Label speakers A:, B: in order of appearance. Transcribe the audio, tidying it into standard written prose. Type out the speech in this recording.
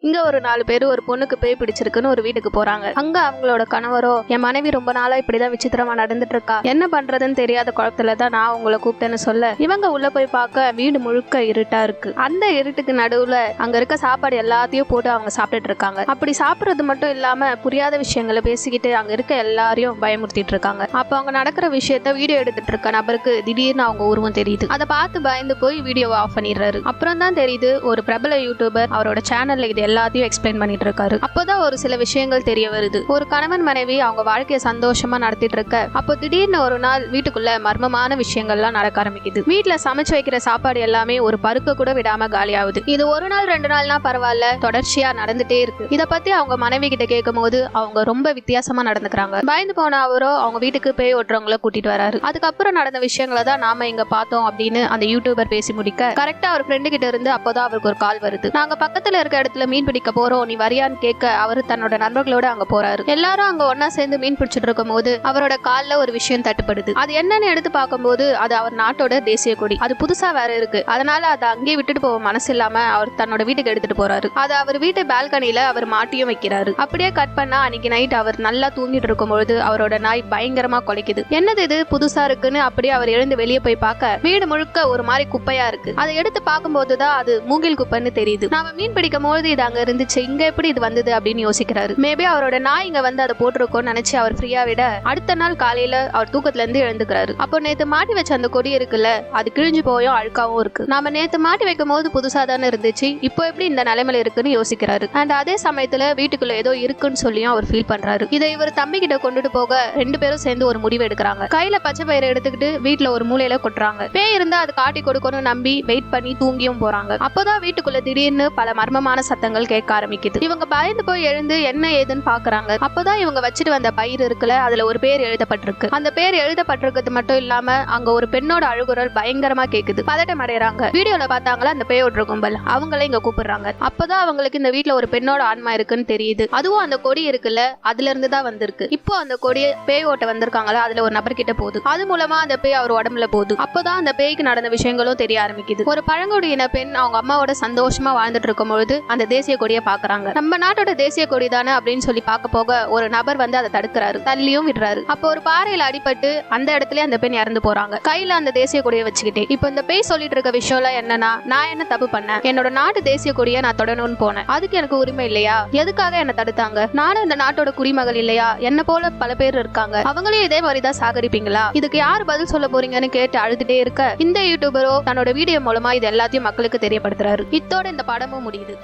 A: இங்க ஒரு 4 பேர் ஒரு பொண்ணுக்கு பேய் பிடிச்சிருக்குன்னு ஒரு வீட்டுக்கு போறாங்க. அங்க அவங்களோட கணவரோ, என் மனைவி ரொம்ப நாளா இப்படிதான் விசித்திரமா நடந்துட்டு இருக்கா, என்ன பண்றதுன்னு தெரியாத குழப்பத்துலதான் நான் உங்களை கூப்பிட்டேன்னு சொல்ல, இவங்க உள்ள போய் பார்க்க வீடு முழுக்க இருட்டா இருக்கு. அந்த இருட்டுக்கு நடுவுல அங்க இருக்க சாப்பாடு எல்லாத்தையும் போட்டு அவங்க சாப்பிட்டுட்டு இருக்காங்க. அப்படி சாப்பிடுறது மட்டும் இல்லாம புரியாத விஷயங்களை பேசிக்கிட்டு அங்க இருக்க எல்லாரையும் பயமுறுத்திட்டு இருக்காங்க. அப்ப அவங்க நடக்கிற விஷயத்த வீடியோ எடுத்துட்டு இருக்க நபருக்கு திடீர்னு அவங்க உருவம் தெரியுது. அதை பார்த்து பயந்து போய் வீடியோவை ஆஃப் பண்ணிடுறாரு. அப்புறம் தான் தெரியுது ஒரு பிரபல யூடியூபர் அவரோட சேனல்ல இது எல்லாத்தையும் எக்ஸ்பிளைன் பண்ணிட்டு இருக்காரு. அப்போதான் ஒரு சில விஷயங்கள் தெரிய வருது. ஒரு கணவன் மனைவி அவங்க வாழ்க்கைய சந்தோஷமா நடத்திட்டு இருக்க, அப்போ திடீர்னு ஒரு நாள் வீட்டுக்குள்ள மர்மமான விஷயங்கள்லாம் நடக்க ஆரம்பிக்குது. வீட்டுல சமைச்சு வைக்கிற சாப்பாடு எல்லாமே ஒரு பருக்க கூட விடாம காலியாகுது. இது ஒரு நாள் 2 நாள்னா பரவாயில்ல, தொடர்ச்சியா நடந்துட்டே இருக்கு. இத பத்தி அவங்க மனைவி கிட்ட கேட்கும் போது அவங்க ரொம்ப வித்தியாசமா நடந்துக்கிறாங்க. பயந்து போன அவரோ அவங்க வீட்டுக்கு பேய் ஓட்டுறவங்கள கூட்டிட்டு வராரு. அதுக்கப்புறம் நடந்த விஷயங்களை தான் நாம இங்க பார்த்தோம் அப்படின்னு அந்த யூடியூபர் பேசி முடிக்க, கரெக்டா அவர் ஃப்ரெண்டு கிட்ட இருந்து அப்போதான் அவருக்கு ஒரு கால் வருது. நாங்க பக்கத்துல இருக்க இடத்துல மீன் பிடிக்க போறோம், நீ வரியான்னு கேட்க அவரு தன்னோட நண்பர்களோட அங்க போறாரு. எல்லாரும் அங்க ஒன்னா சேர்ந்து மீன் பிடிச்சிட்டு இருக்கும் போது அவரோட கால்ல ஒரு விஷயம் தட்டுப்படுது. அது என்னன்னு எடுத்து பார்க்கும்போது அது அவர் நாட்டோட தேசிய கொடி. அது புதுசா வேற இருக்கு. அதனால அதை அங்கேயே விட்டுட்டு போக மனசு இல்லாம அவர் தன்னோட வீட்டுக்கு எடுத்துட்டு போறாரு. அது அவர் வீட்டு பால்கனில அவர் மாட்டியும் வைக்கிறாரு. அப்படியே கட் பண்ணா அன்னைக்கு நைட் அவர் நல்லா தூங்கிட்டு இருக்கும்போது அவரோட நாய் பயங்கரமா குலைக்குது. என்னது இது புதுசா இருக்குன்னு அப்படியே அவர் எழுந்து வெளியே போய் பார்க்க வீடு முழுக்க ஒரு மாதிரி குப்பையா இருக்கு. அதை எடுத்து பார்க்கும்போதுதான் அது மூங்கில் குப்பைன்னு தெரியுது. நாம மீன் பிடிக்கும் போது இது அங்க இருந்துச்சு, இங்க எப்படி இது வந்தது அப்படின்னு யோசிக்கிறாரு. மேபி அவரோட நாய் இங்க வந்து அதை போட்டிருக்கோன்னு நினைச்சு அவர் ஃப்ரீயா விட, அடுத்த நாள் காலையில அவர் தூக்கத்துல இருந்து எழுந்துக்கிறாரு. அப்போ நேத்து மாட்டி வச்ச அந்த கொடி இருக்குல்ல, அது கிழிஞ்சு போயும் அழுக்காவும் இருக்கு. நாம நேத்து மாட்டி வைக்கும் போது புதுசா தானே இருந்துச்சு, இப்போ எப்படி இந்த நிலைமையில இருக்குன்னு யோசிக்கிறாரு. அண்ட் அதே சமயத்துல வீட்டுக்குள்ள ஏதோ இருக்குன்னு சொல்லியும் அவர் ஃபீல் பண்றாரு. இதை இவர் தம்பி கிட்ட கொண்டுட்டு போக 2 பேரும் சேர்ந்து ஒரு முடிவு எடுக்கிறாங்க. கையில பச்சை பயிரை எடுத்துக்கிட்டு வீட்டுல ஒரு மூலையில கொட்டுறாங்க. பேய் இருந்தா அது காட்டி கொடுக்கணும்னு நம்பி வெயிட் பண்ணி தூங்கியும் போறாங்க. அப்போதான் வீட்டுக்குள்ள திடீர்னு பல மர்மமான சத்தங்கள் கேட்க ஆரம்பிக்குது. இவங்க பயந்து போய் எழுந்து என்ன ஏதுன்னு பாக்குறாங்க. அப்பதான் இவங்க வச்சுட்டு வந்த பயிர் இருக்குல்ல, அதுல ஒரு பேர் எழுதப்பட்டிருக்கு. அந்த பேர் எழுதப்பட்டிருக்கிறது மட்டும் இல்லாம அங்க ஒரு பெண்ணோட அழுகுரல் பயங்கரமா கேக்குது. பதட்டம் அடைறாங்க. வீடியோல பார்த்தாங்களா அந்த பேயோட கும்பல், அவங்கள இங்க கூப்பிடுறாங்க. அப்பதான் அவங்களுக்கு இந்த வீட்டுல ஒரு பெண்ணோட ஆன்மா இருக்குன்னு தெரியுது. அதுவும் அந்த கொடி இருக்குல்ல, அதுல இருந்து தான் வந்திருக்கு. இப்போ அந்த கொடியை பேய் ஓட்ட வந்திருக்காங்களா, அதுல ஒரு நபர் கிட்ட போகுது. அது மூலமா அந்த பேய் அவர் உடம்புல போகுது. அப்பதான் அந்த பேய்க்கு நடந்த விஷயங்களும் தெரிய ஆரம்பிக்குது. ஒரு பழங்குடியின பெண் அவங்க அம்மாவோட சந்தோஷமா வாழ்ந்துட்டு இருக்கும் பொழுது அந்த தேசிய கொடியை பாக்குறாங்க. நம்ம நாட்டோட தேசிய கொடி தானே அப்படின்னு சொல்லி பார்க்க போக ஒரு நபர் வந்து அதை தடுக்கிறாரு, தள்ளியும் விடுறாரு. அப்போ ஒரு பாறையில அடிபட்டு அந்த இடத்துல அந்த பெண் இறந்து போறாங்க, கையில அந்த தேசிய கொடியை வச்சுக்கிட்டே. இப்போ இந்த பேய் சொல்லிட்டு இருக்க விஷயம் எல்லாம் என்னன்னா, நான் என்ன தப்பு பண்ணேன், என்னோட நாட்டு தேசிய கொடியை நான் தொடணும்னு போனேன், அதுக்கு எனக்கு உரிமை இல்லையா, எதுக்காக என்ன தடுத்தாங்க, நானும் இந்த நாட்டோட குடிமகள் இல்லையா, என்ன போல பல பேர் இருக்காங்க, அவங்களையும் இதே மாதிரிதான் சாகரிப்பீங்களா, இதுக்கு யார் பதில் சொல்ல போறீங்கன்னு கேட்டு அழுதுட்டே இருக்க இந்த யூடியூபரோ தன்னோட வீடியோ மூலமா இது எல்லாத்தையும் மக்களுக்கு தெரியப்படுத்துறாரு. இத்தோட இந்த படமும் முடியுது.